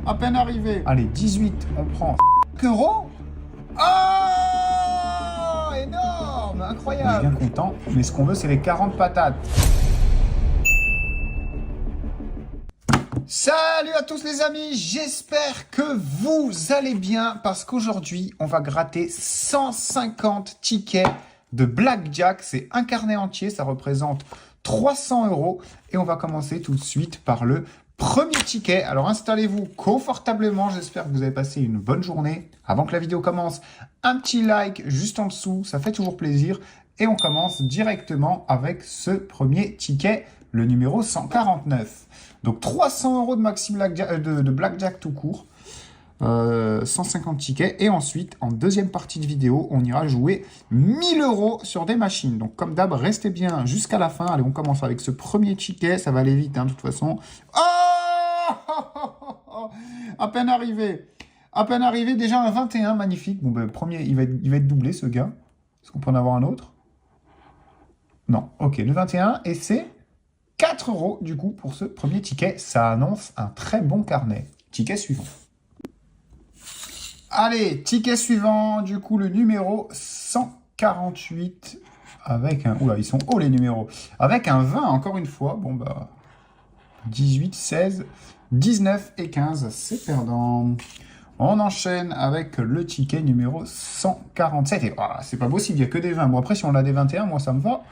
À peine arrivé. Allez, 18, on prend 5 euros. Oh, énorme, incroyable. On est bien content, mais ce qu'on veut, c'est les 40 patates. Salut à tous les amis, j'espère que vous allez bien parce qu'aujourd'hui, on va gratter 150 tickets de Blackjack. C'est un carnet entier, ça représente 300 € et on va commencer tout de suite par le premier ticket. Alors installez-vous confortablement, j'espère que vous avez passé une bonne journée. Avant que la vidéo commence, un petit like juste en dessous, ça fait toujours plaisir. Et on commence directement avec ce premier ticket, le numéro 149. Donc 300 € de maxi Blackjack, de Blackjack tout court, 150 tickets. Et ensuite, en deuxième partie de vidéo, on ira jouer 1000 € sur des machines. Donc comme d'hab, restez bien jusqu'à la fin. Allez, on commence avec ce premier ticket, ça va aller vite hein, de toute façon. Oh, à peine arrivé. À peine arrivé, déjà un 21, magnifique. Bon, ben, premier, il va être doublé, ce gars. Est-ce qu'on peut en avoir un autre? Non, ok, le 21, et c'est 4 € du coup pour ce premier ticket. Ça annonce un très bon carnet. Ticket suivant. Allez, ticket suivant, du coup, le numéro 148, avec un... Oula, ils sont hauts les numéros. Avec un 20, encore une fois. Bon, bah... 18, 16, 19 et 15, c'est perdant. On enchaîne avec le ticket numéro 147. Et c'est pas possible, il n'y a que des 20. Bon, après, si on a des 21, moi, ça me va.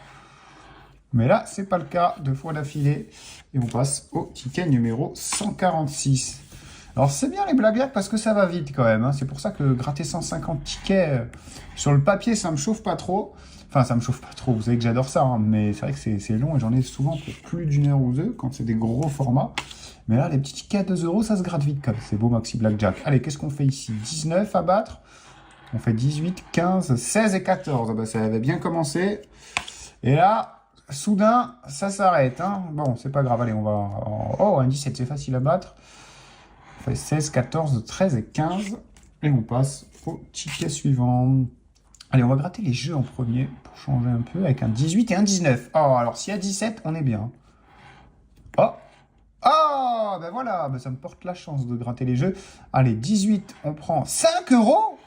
Mais là, c'est pas le cas, 2 fois d'affilée. Et on passe au ticket numéro 146. Alors, c'est bien les Blackjack parce que ça va vite quand même. Hein. C'est pour ça que gratter 150 tickets sur le papier, ça me chauffe pas trop. Enfin, ça me chauffe pas trop, vous savez que j'adore ça, hein, mais c'est vrai que c'est long et j'en ai souvent pour plus d'une heure ou deux quand c'est des gros formats. Mais là, les petits tickets à 2 €, ça se gratte vite quand même. C'est beau, Maxi Blackjack. Allez, qu'est-ce qu'on fait ici? 19 à battre. On fait 18, 15, 16 et 14. Ah bah, ça avait bien commencé. Et là, soudain, ça s'arrête. Hein. Bon, c'est pas grave. Allez, on va... Oh, un 17, c'est facile à battre. On fait 16, 14, 13 et 15. Et on passe au ticket suivant. Allez, on va gratter les jeux en premier pour changer un peu avec un 18 et un 19. Oh, alors s'il y a 17, on est bien. Oh, oh, ben voilà, ben ça me porte la chance de gratter les jeux. Allez, 18, on prend 5 €. Oh,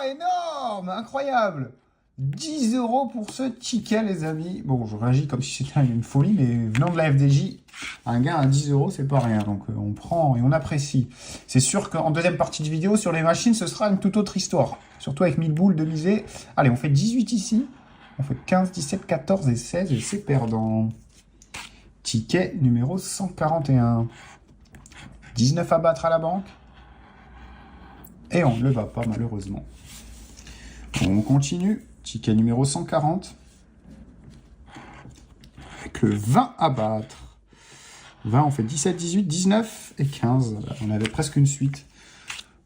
énorme, incroyable. 10 € pour ce ticket, les amis. Bon, je réagis comme si c'était une folie, mais venant de la FDJ, un gain à 10 €, c'est pas rien. Donc, on prend et on apprécie. C'est sûr qu'en deuxième partie de vidéo, sur les machines, ce sera une toute autre histoire. Surtout avec 1000 boules de misée. Allez, on fait 18 ici. On fait 15, 17, 14 et 16 et c'est perdant. Ticket numéro 141. 19 à battre à la banque. Et on ne le va pas, malheureusement. On continue. Ticket numéro 140. Avec le 20 à battre. 20, on fait 17, 18, 19 et 15. On avait presque une suite.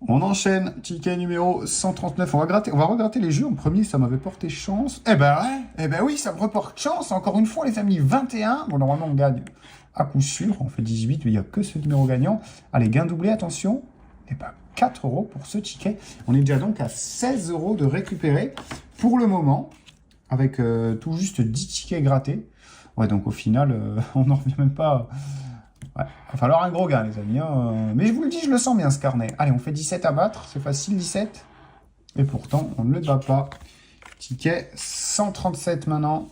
On enchaîne. Ticket numéro 139. On va regratter les jeux. En premier, ça m'avait porté chance. Eh ben ouais. Eh ben oui, ça me reporte chance. Encore une fois, les amis, 21. Bon, normalement, on gagne à coup sûr. On fait 18, mais il n'y a que ce numéro gagnant. Allez, gain doublé, attention. Eh ben, 4 € pour ce ticket. On est déjà donc à 16 € de récupérer pour le moment, avec tout juste 10 tickets grattés. Ouais, donc au final, on n'en revient même pas. Ouais, il va falloir un gros gain, les amis. Hein. Mais je vous le dis, je le sens bien, ce carnet. Allez, on fait 17 à battre. C'est facile, 17. Et pourtant, on ne le bat pas. Ticket 137 maintenant.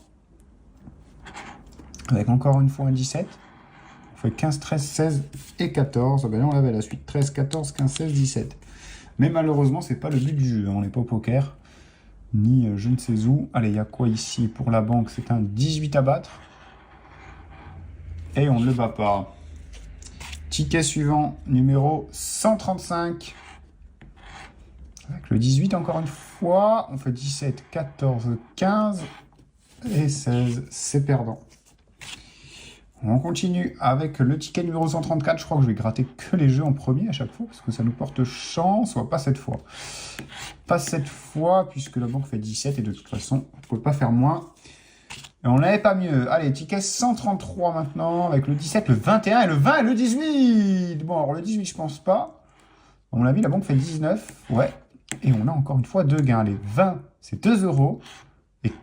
Avec encore une fois un 17. On fait 15, 13, 16 et 14. Ah ben là, on avait la suite. 13, 14, 15, 16, 17. Mais malheureusement, c'est pas le but du jeu. On n'est pas au poker. Ni je ne sais où. Allez, il y a quoi ici pour la banque? C'est un 18 à battre. Et on ne le bat pas. Ticket suivant, numéro 135. Avec le 18 encore une fois. On fait 17, 14, 15 et 16. C'est perdant. On continue avec le ticket numéro 134. Je crois que je vais gratter que les jeux en premier à chaque fois parce que ça nous porte chance. Pas cette fois. Pas cette fois puisque la banque fait 17 et de toute façon, on ne peut pas faire moins. Et on n'avait pas mieux. Allez, ticket 133 maintenant avec le 17, le 21 et le 20 et le 18. Bon, alors le 18, je pense pas. À mon avis, la banque fait 19. Ouais. Et on a encore une fois 2 gains. Les 20, c'est 2 €. Et oh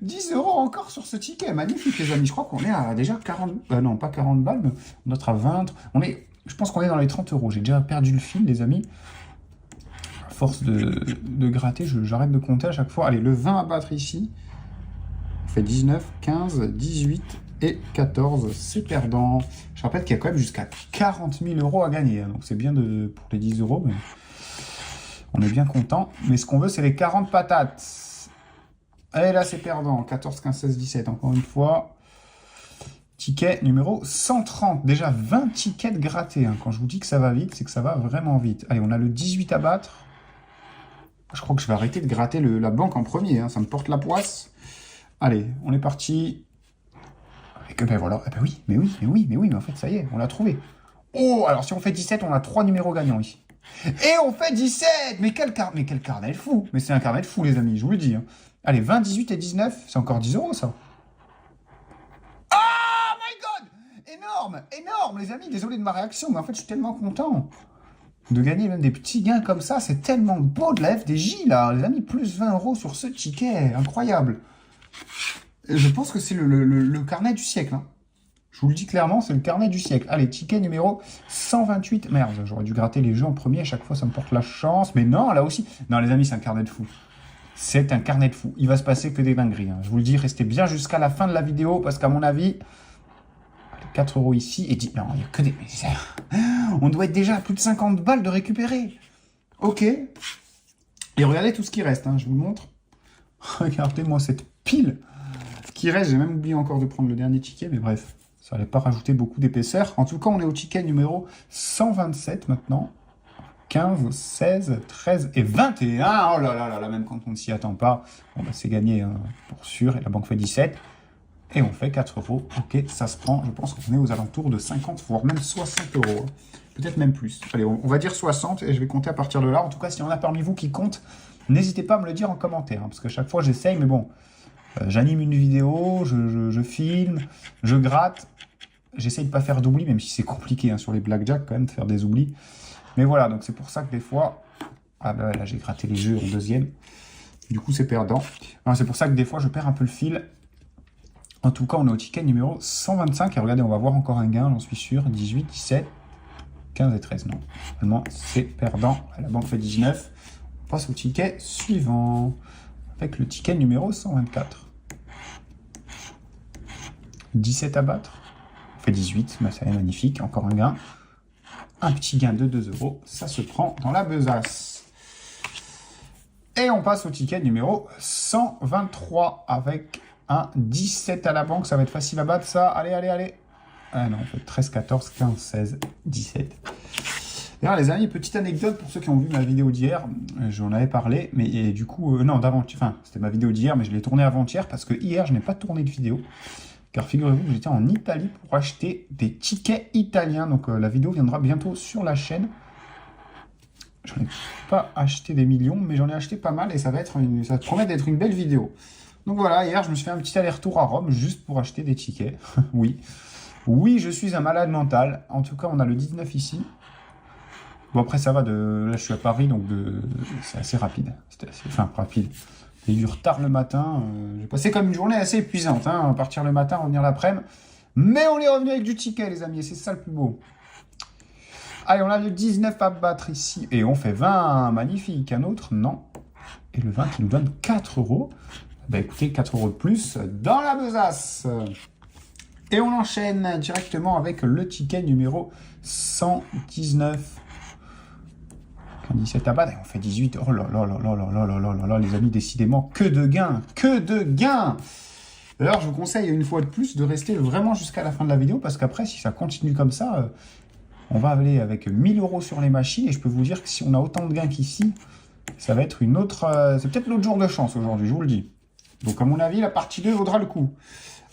10 € encore sur ce ticket. Magnifique, les amis. Je crois qu'on est à déjà 40... non, pas 40 balles, mais on doit être à 20. Je pense qu'on est dans les 30 €. J'ai déjà perdu le fil, les amis. À force de gratter, j'arrête de compter à chaque fois. Allez, le 20 à battre ici. On fait 19, 15, 18 et 14. C'est perdant. Je rappelle qu'il y a quand même jusqu'à 40 000 € à gagner. Donc c'est bien pour les 10 €, mais on est bien content. Mais ce qu'on veut, c'est les 40 patates. Et là, c'est perdant. 14, 15, 16, 17. Encore une fois. Ticket numéro 130. Déjà 20 tickets de grattés. Hein. Quand je vous dis que ça va vite, c'est que ça va vraiment vite. Allez, on a le 18 à battre. Je crois que je vais arrêter de gratter la banque en premier. Hein. Ça me porte la poisse. Allez, on est parti. Et ben voilà. Eh ben oui, mais en fait, ça y est, on l'a trouvé. Oh, alors si on fait 17, on a 3 numéros gagnants ici. Et on fait 17. Mais quel carnet de fou. Mais c'est un carnet de fou, les amis, je vous le dis. Hein. Allez, 20, 18 et 19, c'est encore 10 €, ça. Oh my God! Énorme, énorme, les amis. Désolé de ma réaction, mais en fait, je suis tellement content de gagner même des petits gains comme ça. C'est tellement beau de la FDJ, là. Les amis, plus 20 € sur ce ticket. Incroyable. Je pense que c'est le carnet du siècle. Hein. Je vous le dis clairement, c'est le carnet du siècle. Allez, ticket numéro 128. Merde, j'aurais dû gratter les jeux en premier. À chaque fois, ça me porte la chance. Mais non, là aussi. Non, les amis, c'est un carnet de fou. C'est un carnet de fou. Il va se passer que des dingueries. Hein. Je vous le dis, restez bien jusqu'à la fin de la vidéo parce qu'à mon avis, 4 € ici et 10. Non, il n'y a que des... On doit être déjà à plus de 50 balles de récupérer. Ok. Et regardez tout ce qui reste. Hein. Je vous le montre. Regardez-moi cette pile qui reste. J'ai même oublié encore de prendre le dernier ticket. Mais bref, ça n'allait pas rajouter beaucoup d'épaisseur. En tout cas, on est au ticket numéro 127 maintenant. 15, 16, 13 et 21. Oh là là là là, même quand on ne s'y attend pas. Bon, bah, c'est gagné hein, pour sûr. Et la banque fait 17. Et on fait 4 €. Ok, ça se prend. Je pense qu'on est aux alentours de 50, voire même 60 €. Peut-être même plus. Allez, on va dire 60 et je vais compter à partir de là. En tout cas, s'il y en a parmi vous qui comptent, n'hésitez pas à me le dire en commentaire. Hein, parce que chaque fois, j'essaye. Mais bon, j'anime une vidéo, je filme, je gratte. J'essaye de ne pas faire d'oubli, même si c'est compliqué hein, sur les blackjack quand même de faire des oublis. Mais voilà, donc c'est pour ça que des fois... Ah ben là, j'ai gratté les jeux en deuxième. Du coup, c'est perdant. C'est pour ça que des fois, je perds un peu le fil. En tout cas, on est au ticket numéro 125. Et regardez, on va voir encore un gain, j'en suis sûr. 18, 17, 15 et 13. Non, finalement, c'est perdant. La banque fait 19. On passe au ticket suivant. Avec le ticket numéro 124. 17 à battre. On fait 18. Ben, ça est magnifique. Encore un gain. Un petit gain de 2 €, ça se prend dans la besace. Et on passe au ticket numéro 123 avec un 17 à la banque. Ça va être facile à battre, ça. Allez, allez, allez. Ah non, on fait 13, 14, 15, 16, 17. D'ailleurs, les amis, petite anecdote pour ceux qui ont vu ma vidéo d'hier. J'en avais parlé, mais du coup, non, d'avant-hier. Enfin, c'était ma vidéo d'hier, mais je l'ai tournée avant-hier parce que hier, je n'ai pas tourné de vidéo. Car figurez-vous que j'étais en Italie pour acheter des tickets italiens. Donc la vidéo viendra bientôt sur la chaîne. J'en ai pas acheté des millions, mais j'en ai acheté pas mal et ça promet d'être une belle vidéo. Donc voilà, hier je me suis fait un petit aller-retour à Rome juste pour acheter des tickets. Oui. Oui, je suis un malade mental. En tout cas, on a le 19 ici. Bon après ça va là je suis à Paris, donc c'est assez rapide. Enfin rapide. J'ai eu du retard le matin. J'ai passé comme une journée assez épuisante. Hein, partir le matin, revenir l'après-midi. Mais on est revenu avec du ticket, les amis. Et c'est ça le plus beau. Allez, on a le 19 à battre ici. Et on fait 20. Magnifique. Un autre, non. Et le 20 qui nous donne 4 €. Bah écoutez, 4 € de plus dans la besace. Et on enchaîne directement avec le ticket numéro 119. 17 à battre, et on fait 18. Oh là là là là là là là là là là, les amis, décidément, que de gains, que de gains. D'ailleurs, je vous conseille une fois de plus de rester vraiment jusqu'à la fin de la vidéo, parce qu'après, si ça continue comme ça, on va aller avec 1000 € sur les machines, et je peux vous dire que si on a autant de gains qu'ici, ça va être une autre... c'est peut-être l'autre jour de chance aujourd'hui, je vous le dis. Donc, à mon avis, la partie 2 vaudra le coup.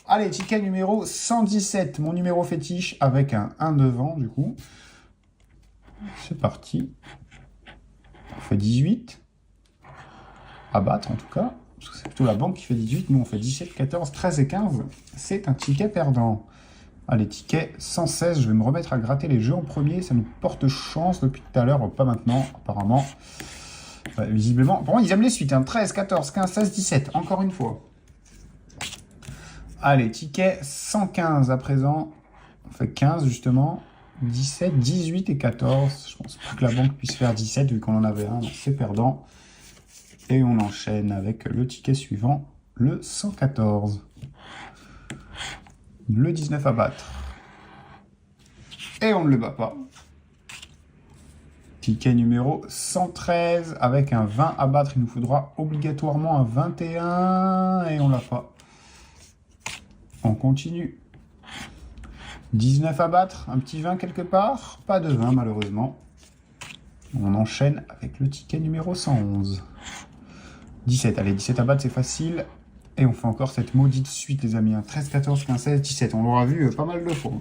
Allez, ticket numéro 117, mon numéro fétiche, avec un 1 devant, du coup. C'est parti. On fait 18. À battre, en tout cas. Parce que c'est plutôt la banque qui fait 18. Nous, on fait 17, 14, 13 et 15. C'est un ticket perdant. Allez, ticket 116. Je vais me remettre à gratter les jeux en premier. Ça nous porte chance depuis tout à l'heure. Pas maintenant, apparemment. Visiblement. Pour moi, ils aiment les suites. Hein. 13, 14, 15, 16, 17. Encore une fois. Allez, ticket 115 à présent. On fait 15 justement. 17, 18 et 14. Je pense pas que la banque puisse faire 17 vu qu'on en avait un. C'est perdant. Et on enchaîne avec le ticket suivant, le 114. Le 19 à battre. Et on ne le bat pas. Ticket numéro 113 avec un 20 à battre. Il nous faudra obligatoirement un 21 et on l'a pas. On continue. 19 à battre, un petit 20 quelque part. Pas de 20 malheureusement. On enchaîne avec le ticket numéro 111. 17, allez, 17 à battre, c'est facile. Et on fait encore cette maudite suite, les amis. 13, 14, 15, 16, 17. On l'aura vu pas mal de fois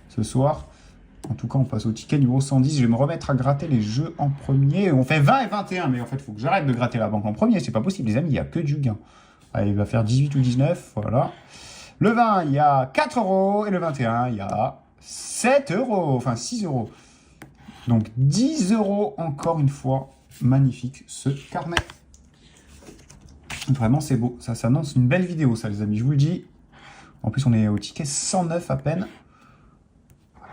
ce soir. En tout cas, on passe au ticket numéro 110. Je vais me remettre à gratter les jeux en premier. On fait 20 et 21, mais en fait, il faut que j'arrête de gratter la banque en premier. C'est pas possible, les amis, il n'y a que du gain. Allez, il va faire 18 ou 19, voilà. Le 20, il y a 4 €. Et le 21, il y a 7 €. Enfin, 6 €. Donc, 10 € encore une fois. Magnifique, ce carnet. Vraiment, c'est beau. Ça s'annonce une belle vidéo, ça, les amis. Je vous le dis. En plus, on est au ticket 109 à peine.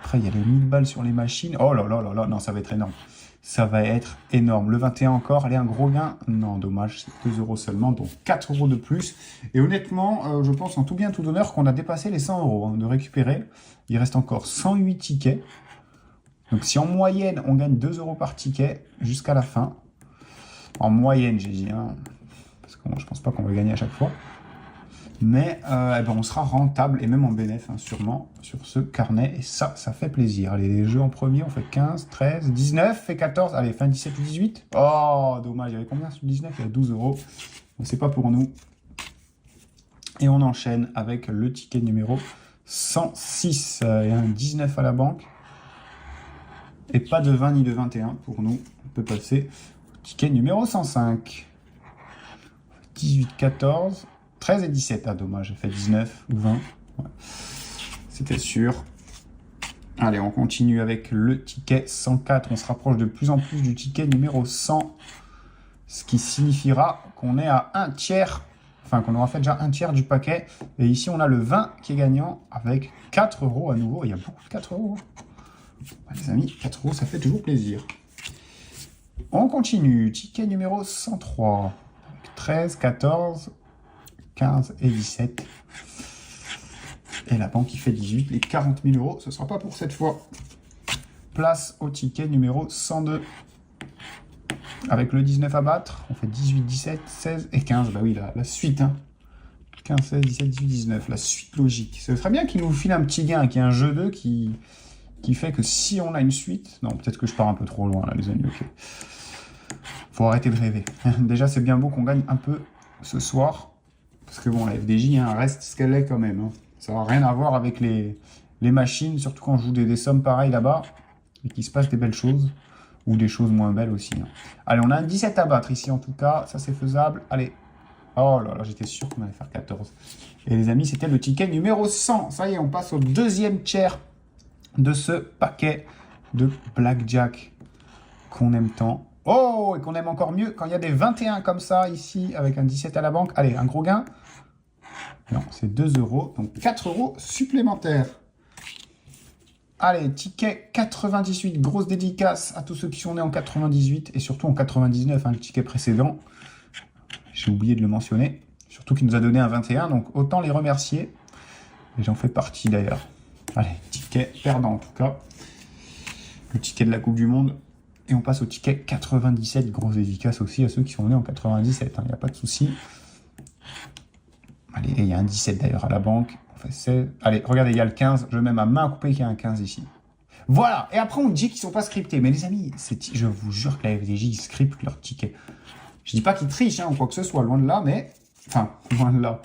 Après, il y a les 1000 balles sur les machines. Oh là là là là. Non, ça va être énorme. Ça va être énorme. Le 21 encore. Allez, un gros gain. Non, dommage. C'est 2 € seulement. Donc, 4 € de plus. Et honnêtement, je pense en tout bien, tout honneur qu'on a dépassé les 100 € de récupérer. Il reste encore 108 tickets. Donc, si en moyenne, on gagne 2 € par ticket jusqu'à la fin. En moyenne, j'ai dit, hein. Parce que je pense pas qu'on va gagner à chaque fois. Mais eh ben, on sera rentable et même en bénéf, hein, sûrement, sur ce carnet. Et ça fait plaisir. Allez, les jeux en premier, on fait 15, 13, 19 et 14. Allez, fin 17 ou 18. Oh, dommage. Il y avait combien sur 19? Il y a 12 €. C'est pas pour nous. Et on enchaîne avec le ticket numéro 106. Il y a un 19 à la banque. Et pas de 20 ni de 21 pour nous. On peut passer au ticket numéro 105. 18, 14, 13 et 17. Ah, dommage, j'ai fait 19 ou 20. Ouais. C'était sûr. Allez, on continue avec le ticket 104. On se rapproche de plus en plus du ticket numéro 100. Ce qui signifiera qu'on est à un tiers. Enfin, qu'on aura fait déjà un tiers du paquet. Et ici, on a le 20 qui est gagnant avec 4 € à nouveau. Il y a beaucoup de 4 €. Les amis, 4 €, ça fait toujours plaisir. On continue. Ticket numéro 103. 13, 14, 15 et 17. Et la banque qui fait 18. Les 40 000 €, ce ne sera pas pour cette fois. Place au ticket numéro 102. Avec le 19 à battre, on fait 18, 17, 16 et 15. Bah oui, la suite. Hein. 15, 16, 17, 18, 19. La suite logique. Ce serait bien qu'il nous file un petit gain, qu'il y ait un jeu 2 qui fait que si on a une suite... Non, peut-être que je pars un peu trop loin là, les amis. Ok. Faut arrêter de rêver. Déjà, c'est bien beau qu'on gagne un peu ce soir. Parce que bon, la FDJ hein, reste ce qu'elle est quand même. Hein. Ça n'a rien à voir avec les machines, surtout quand je joue des sommes pareilles là-bas. Et qu'il se passe des belles choses. Ou des choses moins belles aussi. Hein. Allez, on a un 17 à battre ici en tout cas. Ça, c'est faisable. Allez. Oh là là, j'étais sûr qu'on allait faire 14. Et les amis, c'était le ticket numéro 100. Ça y est, on passe au deuxième tiers de ce paquet de Blackjack qu'on aime tant. Oh, et qu'on aime encore mieux quand il y a des 21 comme ça, ici, avec un 17 à la banque. Allez, un gros gain. Non, c'est 2 €, donc 4 € supplémentaires. Allez, ticket 98, grosse dédicace à tous ceux qui sont nés en 98 et surtout en 99, hein, le ticket précédent. J'ai oublié de le mentionner. Surtout qu'il nous a donné un 21, donc autant les remercier. Et j'en fais partie d'ailleurs. Allez, ticket perdant en tout cas. Le ticket de la Coupe du Monde. Et on passe au ticket 97, grosse dédicace aussi à ceux qui sont nés en 97, il n'y a pas de souci. Allez, il y a un 17 d'ailleurs à la banque. On fait 16. Allez, regardez, il y a le 15. Je mets ma main à couper qu'il y a un 15 ici. Voilà, et après on dit qu'ils ne sont pas scriptés. Mais les amis, je vous jure que la FDJ, ils scriptent leurs tickets. Je dis pas qu'ils trichent hein, ou quoi que ce soit, loin de là, mais... Enfin, loin de là.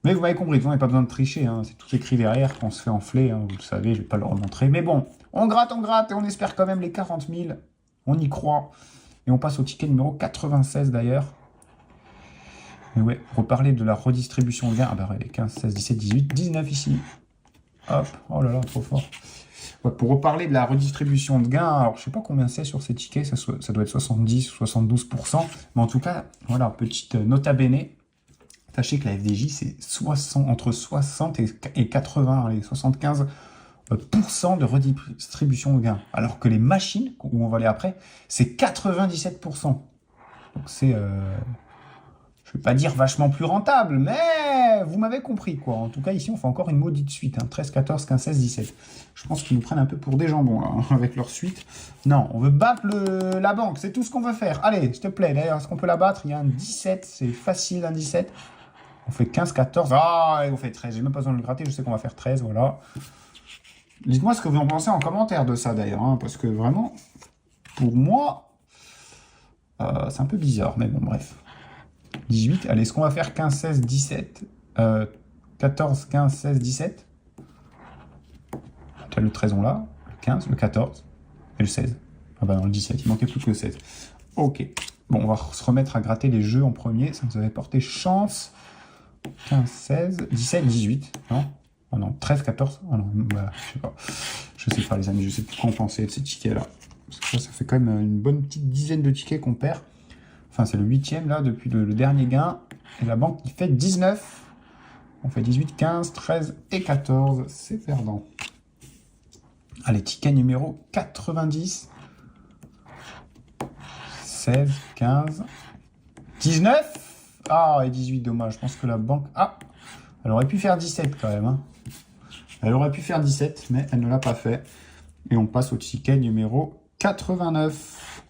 Mais vous m'avez compris, vous n'avez pas besoin de tricher. Hein. C'est tout écrit derrière, qu'on se fait enfler. Hein, vous le savez, je ne vais pas le remontrer. Mais bon, on gratte, et on espère quand même les 40 000. On y croit. Et on passe au ticket numéro 96 d'ailleurs. Et ouais, reparler de la redistribution de gains. Ah bah ouais, 15, 16, 17, 18, 19 ici. Hop, oh là là, trop fort. Ouais, pour reparler de la redistribution de gains, alors je sais pas combien c'est sur ces tickets, ça doit être 70 ou 72%. Mais en tout cas, voilà, petite nota bene. Sachez que la FDJ, c'est entre 60 et 80, allez, 75 de redistribution de gains. Alors que les machines, où on va aller après, c'est 97%. Donc c'est, je vais pas dire vachement plus rentable, mais vous m'avez compris, quoi. En tout cas, ici, on fait encore une maudite suite. Hein. 13, 14, 15, 16, 17. Je pense qu'ils nous prennent un peu pour des jambons, là, hein, avec leur suite. Non, on veut battre la banque. C'est tout ce qu'on veut faire. Allez, s'il te plaît. D'ailleurs, est-ce qu'on peut la battre? Il y a un 17. C'est facile, un 17. On fait 15, 14. Ah, et on fait 13. J'ai même pas besoin de le gratter. Je sais qu'on va faire 13, voilà. Dites-moi ce que vous en pensez en commentaire de ça, d'ailleurs. Hein, parce que vraiment, pour moi, c'est un peu bizarre. Mais bon, bref. 18. Allez, est-ce qu'on va faire 15, 16, 17 14, 15, 16, 17 le 13, on l'a. Le 15, le 14 et le 16. Ah bah non, le 17. Il manquait plus que le 16. Ok. Bon, on va se remettre à gratter les jeux en premier. Ça nous avait porté chance. 15, 16, 17, 18. Non? Oh non, 13, 14. Oh non, voilà, je sais pas. Je sais pas, les amis. Je sais plus quoi en penser de ces tickets-là. Parce que ça fait quand même une bonne petite dizaine de tickets qu'on perd. Enfin, c'est le 8e, là, depuis le dernier gain. Et la banque qui fait 19. On fait 18, 15, 13 et 14. C'est perdant. Allez, ticket numéro 90. 16, 15, 19. Ah, et 18, dommage. Je pense que la banque... Ah, elle aurait pu faire 17 quand même. Hein. Elle aurait pu faire 17, mais elle ne l'a pas fait. Et on passe au ticket numéro 89.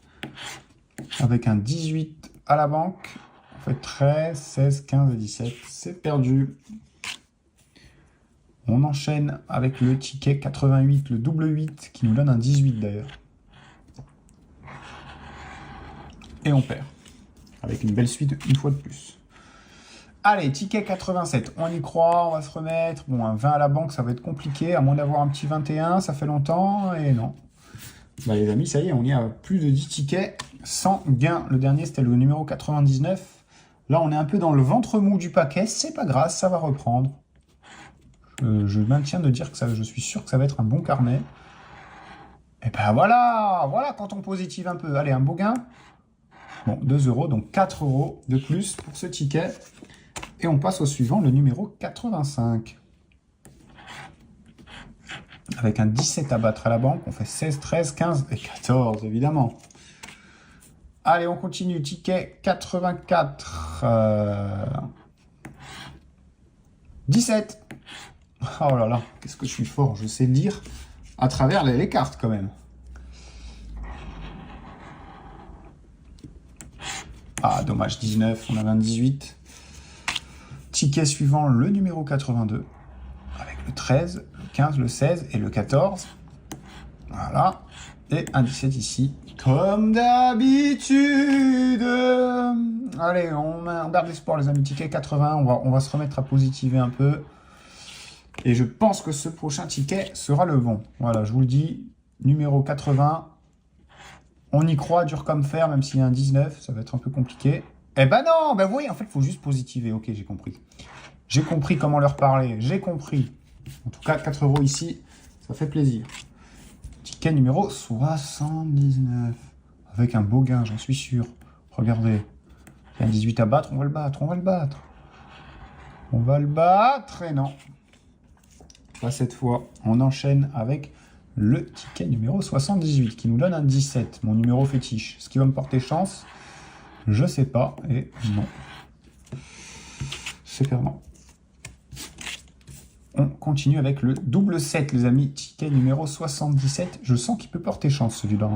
Avec un 18 à la banque. On fait 13, 16, 15 et 17. C'est perdu. On enchaîne avec le ticket 88, le double 8, qui nous donne un 18 d'ailleurs. Et on perd. Avec une belle suite une fois de plus. Allez, ticket 87, on y croit, on va se remettre. Bon, un 20 à la banque, ça va être compliqué, à moins d'avoir un petit 21, ça fait longtemps, et non. Bah les amis, ça y est, on y a plus de 10 tickets sans gain. Le dernier, c'était le numéro 99. Là, on est un peu dans le ventre mou du paquet, c'est pas grave, ça va reprendre. Je maintiens de dire que je suis sûr que ça va être un bon carnet. Et ben voilà quand on positive un peu. Allez, un beau gain. Bon, 2 €, donc 4 € de plus pour ce ticket. Et on passe au suivant, le numéro 85. Avec un 17 à battre à la banque, on fait 16, 13, 15 et 14, évidemment. Allez, on continue. Ticket 84. 17. Oh là là, qu'est-ce que je suis fort. Je sais lire à travers les cartes quand même. Ah, dommage, 19. On avait un 18. Ticket suivant, le numéro 82. Avec le 13, le 15, le 16 et le 14. Voilà. Et un 17 ici. Comme d'habitude. Allez, on garde l'espoir, les amis. Ticket 80. On va se remettre à positiver un peu. Et je pense que ce prochain ticket sera le bon. Voilà, je vous le dis. Numéro 80. On y croit, dur comme fer, même s'il y a un 19. Ça va être un peu compliqué. Eh ben non, ben vous voyez, en fait, il faut juste positiver. Ok, j'ai compris. J'ai compris comment leur parler. J'ai compris. En tout cas, 4 € ici, ça fait plaisir. Ticket numéro 79. Avec un beau gain, j'en suis sûr. Regardez. Il y a un 18 à battre, on va le battre, on va le battre. On va le battre, et non. Pas cette fois. On enchaîne avec le ticket numéro 78, qui nous donne un 17. Mon numéro fétiche. Est-ce qu'il va me porter chance? Je sais pas, et non. C'est perdant. On continue avec le double 7, les amis. Ticket numéro 77. Je sens qu'il peut porter chance, celui-là.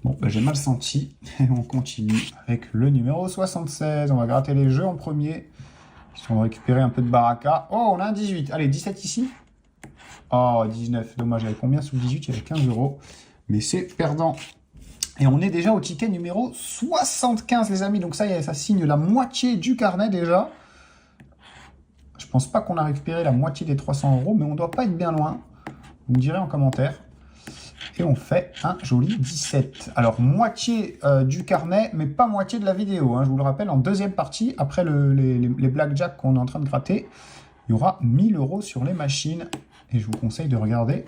Bon, ben, j'ai mal senti. Et on continue avec le numéro 76. On va gratter les jeux en premier. Histoire de récupérer un peu de baraka. Oh, on a un 18. Allez, 17 ici. Oh, 19. Dommage, il y avait combien sous 18? Il y avait 15 €. Mais c'est perdant. Et on est déjà au ticket numéro 75, les amis. Donc ça y est, ça signe la moitié du carnet déjà. Je pense pas qu'on a récupéré la moitié des 300 €, mais on doit pas être bien loin. Vous me direz en commentaire. Et on fait un joli 17. Alors, moitié du carnet, mais pas moitié de la vidéo. Hein. Je vous le rappelle, en deuxième partie, après les blackjack qu'on est en train de gratter, il y aura 1000 € sur les machines. Et je vous conseille de regarder,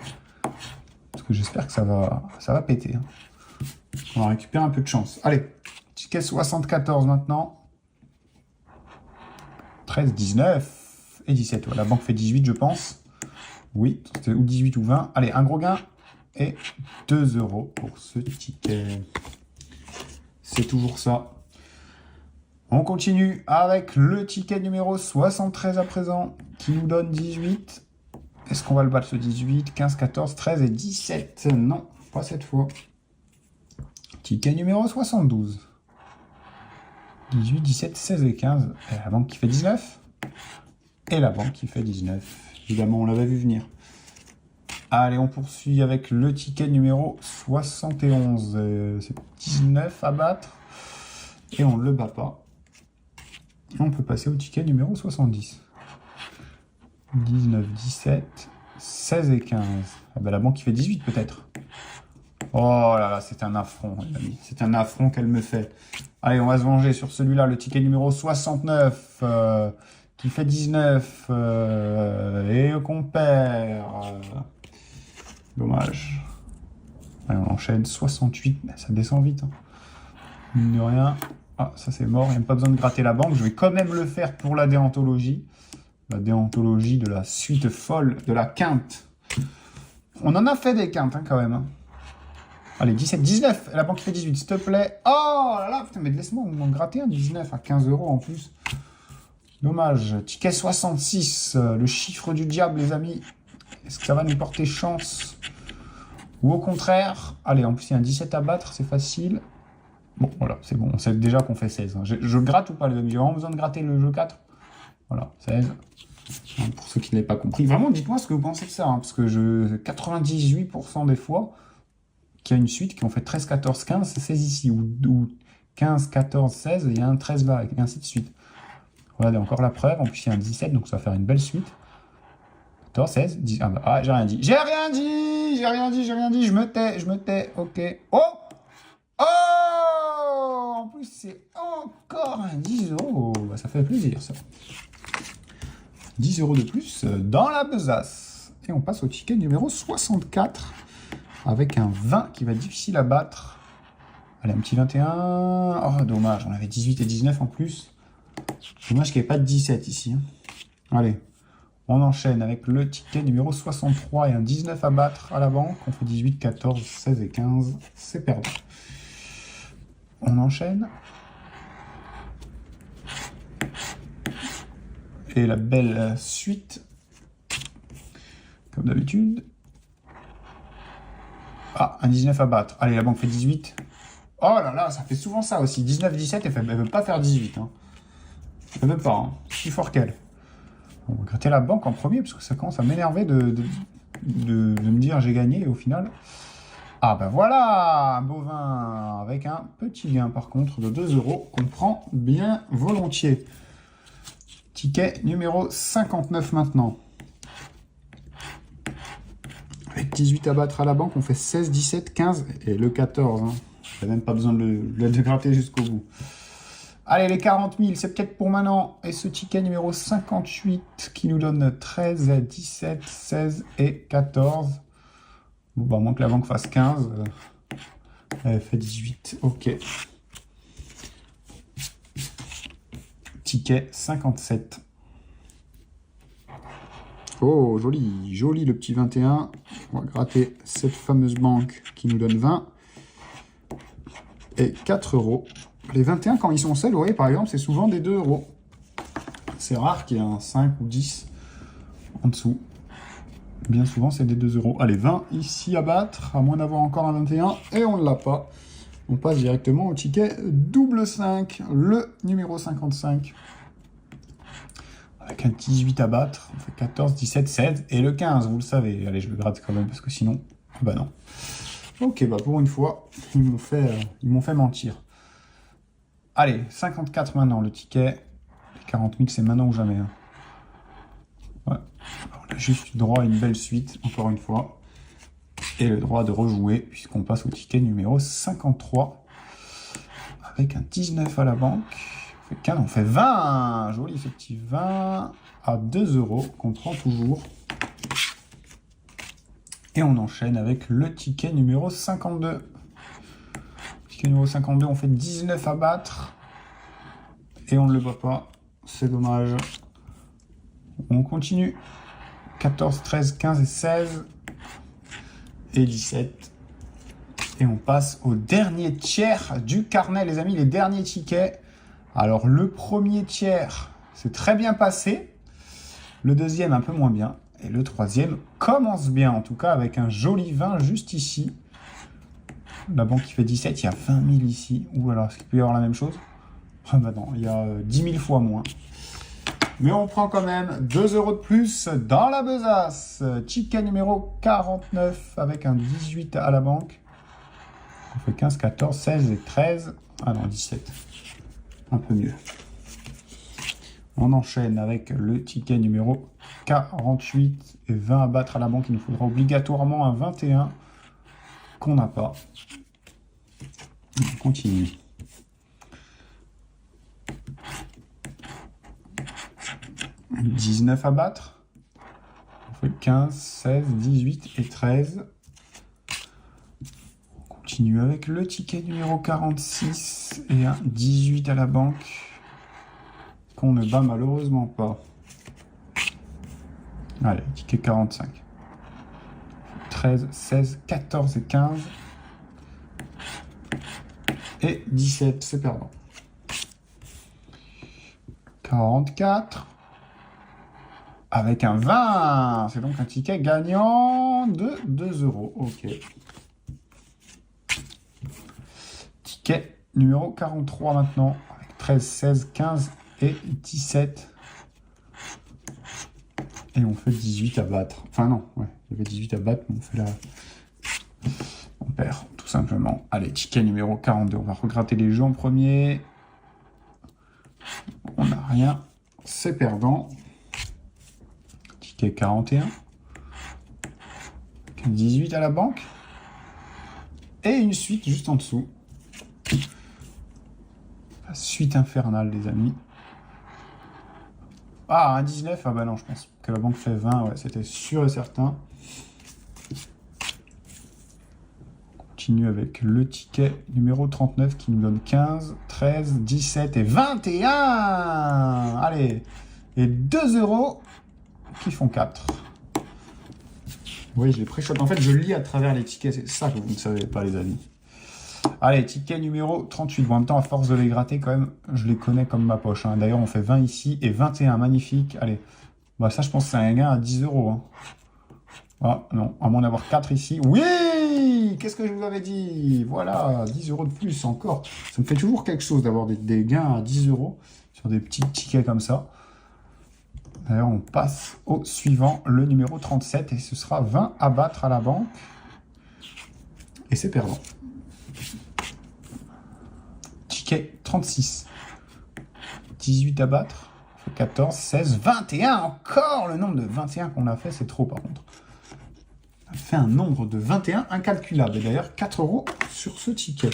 parce que j'espère que ça va péter. Hein. On va récupérer un peu de chance. Allez, ticket 74 maintenant. 13, 19 et 17. Ouais, la banque fait 18, je pense. Oui, c'était ou 18 ou 20. Allez, un gros gain et 2 € pour ce ticket. C'est toujours ça. On continue avec le ticket numéro 73 à présent, qui nous donne 18. Est-ce qu'on va le battre ce 18, 15, 14, 13 et 17? Non, pas cette fois. Ticket numéro 72. 18, 17, 16 et 15. Et la banque qui fait 19. Et la banque qui fait 19. Évidemment, on l'avait vu venir. Allez, on poursuit avec le ticket numéro 71. C'est 19 à battre. Et on ne le bat pas. On peut passer au ticket numéro 70. 19, 17, 16 et 15. Ah ben, la banque qui fait 18 peut-être. Oh là là, c'est un affront, les amis. C'est un affront qu'elle me fait. Allez, on va se venger sur celui-là, le ticket numéro 69, qui fait 19, et qu'on perd. Dommage. Allez, on enchaîne 68, mais ça descend vite. Hein. Mine de rien. Ah, ça c'est mort, il n'y a pas besoin de gratter la banque. Je vais quand même le faire pour la déontologie. La déontologie de la suite folle de la quinte. On en a fait des quintes, hein, quand même. Hein. Allez, 17, 19. La banque fait 18, s'il te plaît. Oh là là, putain, mais laisse-moi m'en gratter un 19 à 15 € en plus. Dommage. Ticket 66, le chiffre du diable, les amis. Est-ce que ça va nous porter chance? Ou au contraire? Allez, en plus, il y a un 17 à battre, c'est facile. Bon, voilà, c'est bon. On sait déjà qu'on fait 16. Hein. Je gratte ou pas, les amis? J'ai vraiment besoin de gratter le jeu 4. Voilà, 16. Pour ceux qui n'avaient pas compris. Vraiment, dites-moi ce que vous pensez de ça. Hein, parce que 98% des fois, qu'il y a une suite qui ont fait 13, 14, 15, c'est 16 ici. Ou 15, 14, 16, il y a un 13 là, et ainsi de suite. Regardez, encore la preuve. En plus, il y a un 17, donc ça va faire une belle suite. 14, 16, 10. Ah, bah, ah j'ai rien dit. J'ai rien dit. J'ai rien dit. J'ai rien dit. Je me tais. Ok. Oh! Oh! En plus, c'est encore un 10 €. Bah, ça fait plaisir, ça. 10 € de plus dans la besace. Et on passe au ticket numéro 64. Avec un 20 qui va être difficile à battre. Allez, un petit 21. Oh, dommage. On avait 18 et 19 en plus. Dommage qu'il n'y ait pas de 17 ici. Allez. On enchaîne avec le ticket numéro 63 et un 19 à battre à la banque. On fait 18, 14, 16 et 15. C'est perdu. On enchaîne. Et la belle suite. Comme d'habitude. Ah, un 19 à battre. Allez, la banque fait 18. Oh là là, ça fait souvent ça aussi. 19, 17, elle ne veut pas faire 18. Hein. Elle ne veut pas. Hein. Si fort qu'elle. On va gratter la banque en premier, parce que ça commence à m'énerver de me dire j'ai gagné, et au final... Ah ben voilà, un bovin avec un petit gain par contre de 2 € qu'on prend bien volontiers. Ticket numéro 59 maintenant. Avec 18 à battre à la banque, on fait 16, 17, 15 et le 14. Hein. J'ai même pas besoin de gratter jusqu'au bout. Allez, les 40 000, c'est peut-être pour maintenant. Et ce ticket numéro 58 qui nous donne 13, 17, 16 et 14. Bon, bah, à moins que la banque fasse 15. Elle fait 18. Ok. Ticket 57. Oh, joli. Joli le petit 21. On va gratter cette fameuse banque qui nous donne 20. Et 4 €. Les 21, quand ils sont seuls, vous voyez, par exemple, c'est souvent des 2 €. C'est rare qu'il y ait un 5 ou 10 en dessous. Bien souvent, c'est des 2 €. Allez, 20 ici à battre, à moins d'avoir encore un 21. Et on ne l'a pas. On passe directement au ticket double 5, le numéro 55. Avec un 18 à battre, on fait 14, 17, 16 et le 15, vous le savez. Allez, je le gratte quand même, parce que sinon, bah non. Ok, bah pour une fois, ils m'ont fait mentir. Allez, 54 maintenant, le ticket. Les 40 000, c'est maintenant ou jamais. Hein. Ouais. On a juste droit à une belle suite, encore une fois. Et le droit de rejouer, puisqu'on passe au ticket numéro 53. Avec un 19 à la banque. On fait 15, on fait 20. Joli ce petit 20 à 2 € qu'on prend toujours. Et on enchaîne avec le ticket numéro 52. Ticket numéro 52, on fait 19 à battre. Et on ne le voit pas. C'est dommage. On continue. 14, 13, 15 et 16. Et 17. Et on passe au dernier tiers du carnet, les amis, les derniers tickets. Alors, le premier tiers, c'est très bien passé. Le deuxième, un peu moins bien. Et le troisième commence bien, en tout cas, avec un joli 20 juste ici. La banque qui fait 17, il y a 20 000 ici. Ou alors, est-ce qu'il peut y avoir la même chose? Ah bah non, il y a 10 000 fois moins. Mais on prend quand même 2 € de plus dans la besace. Ticket numéro 49 avec un 18 à la banque. On fait 15, 14, 16 et 13. Ah non, 17. Un peu mieux. On enchaîne avec le ticket numéro 48 et 20 à battre à la banque. Il nous faudra obligatoirement un 21 qu'on n'a pas. On continue. « 19 à battre. On fait 15, 16, 18 et 13. On continue avec le ticket numéro 46 et un 18 à la banque qu'on ne bat malheureusement pas. Allez, ticket 45. 13, 16, 14 et 15. Et 17, c'est perdant. 44. Avec un 20. C'est donc un ticket gagnant de 2 €. Ok. Ticket numéro 43 maintenant. Avec 13, 16, 15 et 17. Et on fait 18 à battre. Enfin non, ouais, il y avait 18 à battre, mais on fait la... On perd, tout simplement. Allez, ticket numéro 42. On va regratter les jeux en premier. On n'a rien. C'est perdant. Ticket 41. 18 à la banque. Et une suite juste en dessous. La suite infernale, les amis. Ah, un 19. Ah bah non, je pense que la banque fait 20. Ouais, c'était sûr et certain. On continue avec le ticket numéro 39 qui nous donne 15, 13, 17 et 21. Allez. Et 2 € qui font 4. Oui, je les pré-shot. En fait, je lis à travers les tickets. C'est ça que vous ne savez pas, les amis. Allez, ticket numéro 38. Bon, en même temps, à force de les gratter, quand même, je les connais comme ma poche. Hein. D'ailleurs, on fait 20 ici et 21. Magnifique. Allez. Bah, ça, je pense que c'est un gain à 10 €. Hein. Ah, non. À moins d'avoir 4 ici. Oui! Qu'est-ce que je vous avais dit? Voilà, 10 € de plus encore. Ça me fait toujours quelque chose d'avoir des gains à 10 € sur des petits tickets comme ça. D'ailleurs, on passe au suivant, le numéro 37, et ce sera 20 à battre à la banque. Et c'est perdant. Ticket 36. 18 à battre. 14, 16, 21. Encore le nombre de 21 qu'on a fait, c'est trop par contre. On a fait un nombre de 21 incalculable. Et d'ailleurs, 4 € sur ce ticket.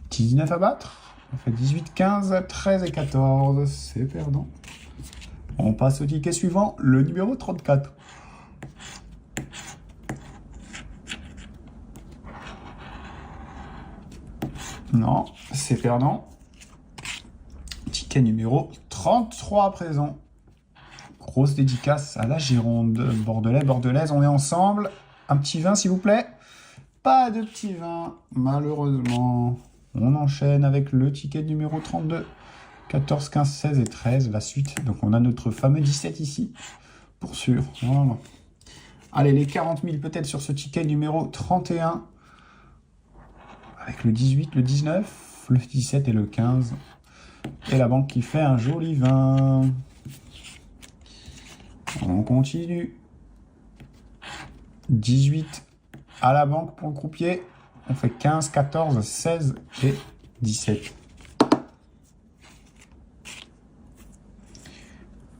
19 à battre. On fait 18, 15, 13 et 14. C'est perdant. On passe au ticket suivant, le numéro 34. Non, c'est perdant. Ticket numéro 33 à présent. Grosse dédicace à la Gironde. Bordelaise, on est ensemble. Un petit 20, s'il vous plaît. Pas de petit 20, malheureusement. On enchaîne avec le ticket numéro 32. 14, 15, 16 et 13, la suite. Donc on a notre fameux 17 ici, pour sûr. Voilà. Allez, les 40 000 peut-être sur ce ticket numéro 31. Avec le 18, le 19, le 17 et le 15. Et la banque qui fait un joli 20. On continue. 18 à la banque pour le croupier. On fait 15, 14, 16 et 17.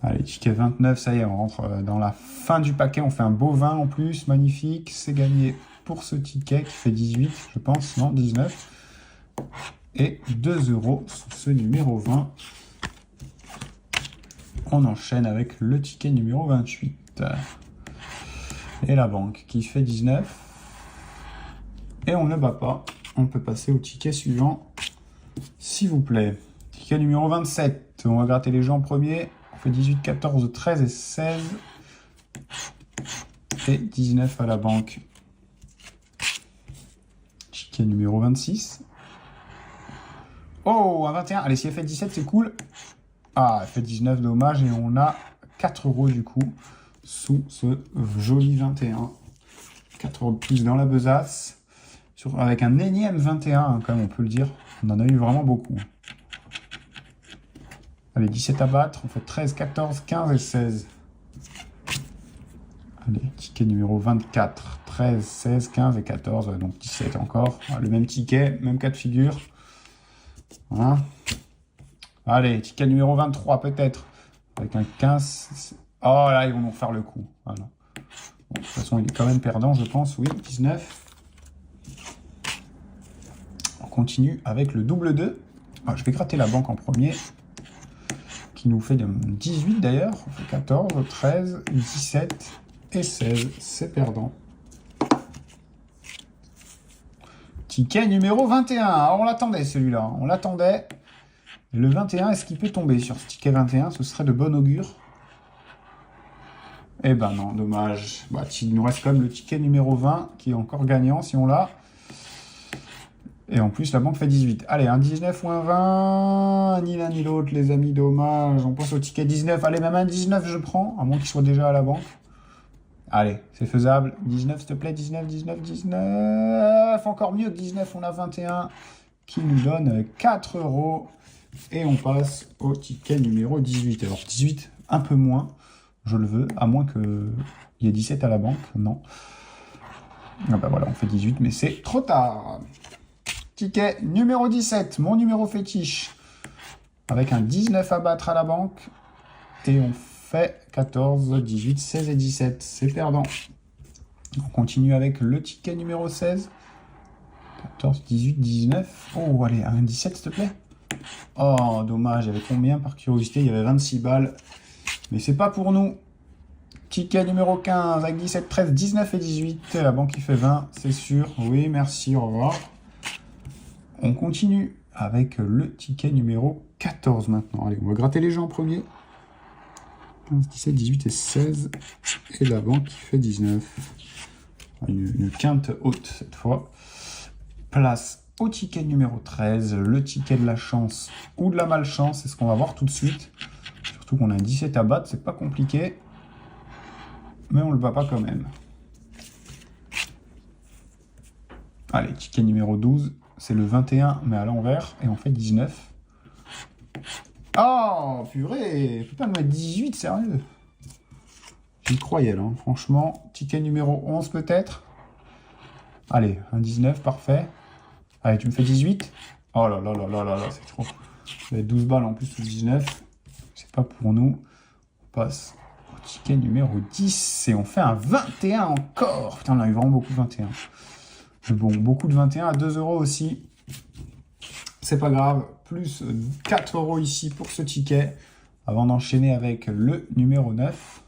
Allez, ticket 29, ça y est, on rentre dans la fin du paquet. On fait un beau 20 en plus, magnifique. C'est gagné pour ce ticket qui fait 18, je pense, non, 19. Et 2 € sur ce numéro 20. On enchaîne avec le ticket numéro 28. Et la banque qui fait 19. Et on ne bat pas. On peut passer au ticket suivant, s'il vous plaît. ticket numéro 27. On va gratter les gens en premier. On fait 18, 14, 13 et 16. Et 19 à la banque. Ticket numéro 26. Oh, un 21. Allez, si elle fait 17, c'est cool. Ah, elle fait 19, dommage. Et on a 4 € du coup sous ce joli 21. 4 € de plus dans la besace. Avec un énième 21, hein, quand même, on peut le dire. On en a eu vraiment beaucoup. Allez, 17 à battre. On fait 13, 14, 15 et 16. Allez, ticket numéro 24. 13, 16, 15 et 14. Donc 17 encore. Le même ticket, même cas de figure. Voilà. Allez, ticket numéro 23 peut-être. Avec un 15. Oh là, ils vont nous refaire le coup. Ah, non. Bon, de toute façon, il est quand même perdant, je pense. Oui, 19. On continue avec le double 2. Ah, je vais gratter la banque en premier. Qui nous fait 18 d'ailleurs. On fait 14, 13, 17 et 16. C'est perdant. Ticket numéro 21. Alors, on l'attendait celui-là. On l'attendait. Le 21, est-ce qu'il peut tomber sur ce ticket 21? Ce serait de bon augure. Eh ben non, dommage. Bah, il nous reste quand même le ticket numéro 20 qui est encore gagnant si on l'a. Et en plus, la banque fait 18. Allez, un 19 ou un 20. Ni l'un ni l'autre, les amis, dommage. On passe au ticket 19. Allez, même un 19, je prends. À moins qu'il soit déjà à la banque. Allez, c'est faisable. 19, s'il te plaît. 19, 19, 19. Encore mieux que 19, on a 21 qui nous donne 4 €. Et on passe au ticket numéro 18. Alors 18, un peu moins, je le veux, à moins qu'il y ait 17 à la banque. Non. Ah bah voilà, on fait 18, mais c'est trop tard. Ticket numéro 17, mon numéro fétiche. Avec un 19 à battre à la banque. Et on fait 14, 18, 16 et 17. C'est perdant. On continue avec le ticket numéro 16. 14, 18, 19. Oh, allez, un 17, s'il te plaît. Oh, dommage, il y avait combien par curiosité? Il y avait 26 balles. Mais c'est pas pour nous. Ticket numéro 15 avec 17, 13, 19 et 18. La banque qui fait 20, c'est sûr. Oui, merci, au revoir. On continue avec le ticket numéro 14 maintenant. Allez, on va gratter les gens en premier. 15, 17, 18 et 16. Et la banque qui fait 19. Une quinte haute cette fois. Place au ticket numéro 13, le ticket de la chance ou de la malchance, c'est ce qu'on va voir tout de suite. Surtout qu'on a un 17 à battre, c'est pas compliqué. Mais on le bat pas quand même. Allez, ticket numéro 12, c'est le 21, mais à l'envers, et on fait 19. Oh, purée, faut pas nous mettre 18, sérieux. J'y croyais là, hein. Franchement. Ticket numéro 11 peut-être. Allez, un 19, parfait. Allez, tu me fais 18. Oh là là là là là là, c'est trop. J'avais 12 balles en plus sous 19. C'est pas pour nous. On passe au ticket numéro 10 et on fait un 21 encore. Putain, on a eu vraiment beaucoup de 21. Mais bon, beaucoup de 21 à 2 € aussi. C'est pas grave. Plus 4 € ici pour ce ticket. Avant d'enchaîner avec le numéro 9.